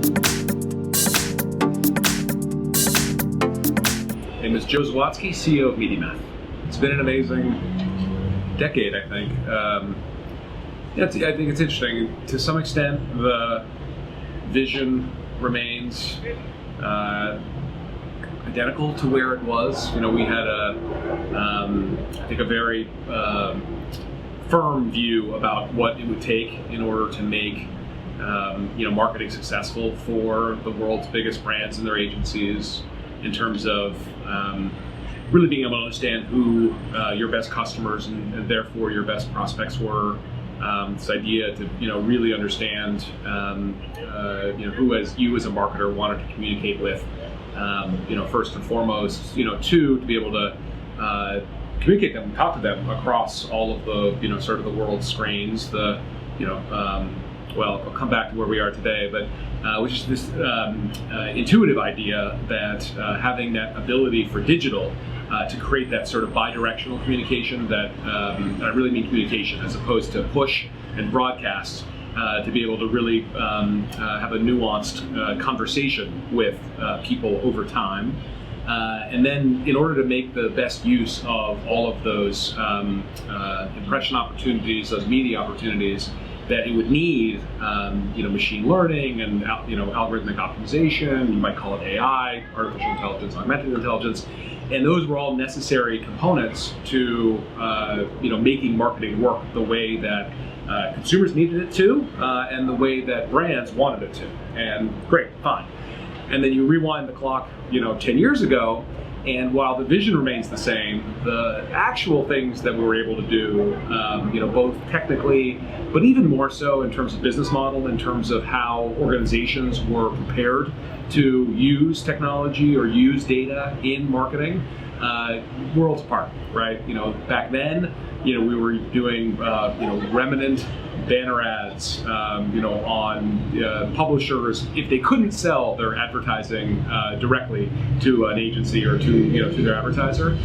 My name is Joe Zawadski, CEO of Mediamath. It's been an amazing decade, I think. I think it's interesting. To some extent, the vision remains identical to where it was. We had I think a very firm view about what it would take in order to make marketing successful for the world's biggest brands and their agencies, in terms of really being able to understand who your best customers and therefore your best prospects were. This idea to really understand who you as a marketer wanted to communicate with. First and foremost, two, to be able to communicate them, talk to them across all of the sort of the world's screens. I'll come back to where we are today, but which is this intuitive idea that having that ability for digital to create that sort of bi-directional communication, that I really mean communication as opposed to push and broadcast, to be able to really have a nuanced conversation with people over time. And then in order to make the best use of all of those impression opportunities, those media opportunities, that it would need machine learning and algorithmic optimization. You might call it AI, artificial intelligence, augmented intelligence, and those were all necessary components to making marketing work the way that consumers needed it to, and the way that brands wanted it to. And great, fine. And then you rewind the clock 10 years ago, and while the vision remains the same, the actual things that we were able to do, both technically, but even more so in terms of business model, in terms of how organizations were prepared to use technology or use data in marketing, worlds apart, right? Back then, we were doing, remnant banner ads, on publishers if they couldn't sell their advertising directly to an agency or to their advertiser,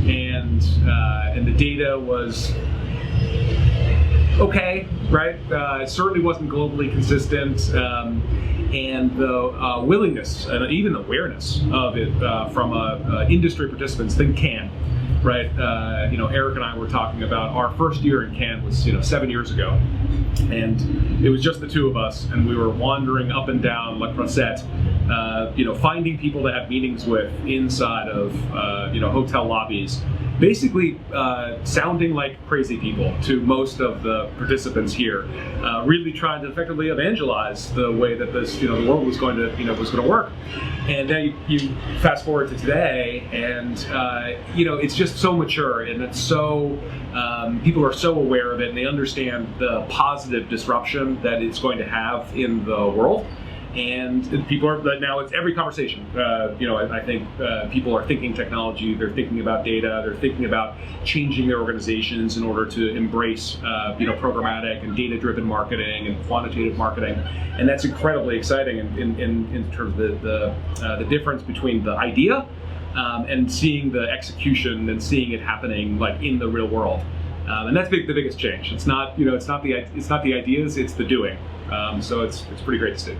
and the data was okay, right? It certainly wasn't globally consistent, and the willingness and even awareness of it from industry participants, think Cannes. Right, Eric and I were talking about our first year in Cannes was 7 years ago, and it was just the two of us, and we were wandering up and down Croisette, finding people to have meetings with inside of hotel lobbies, basically sounding like crazy people to most of the participants here, really trying to effectively evangelize the way that this the world was going to work. And now you fast forward to today, and it's just so mature, and it's so people are so aware of it, and they understand the positive disruption that it's going to have in the world. And people are now, it's every conversation. I think people are thinking technology, they're thinking about data, they're thinking about changing their organizations in order to embrace programmatic and data-driven marketing and quantitative marketing, and that's incredibly exciting in terms of the difference between the idea and seeing the execution and seeing it happening like in the real world. And that's the biggest change. It's not it's not the ideas, it's the doing. So it's pretty great to see.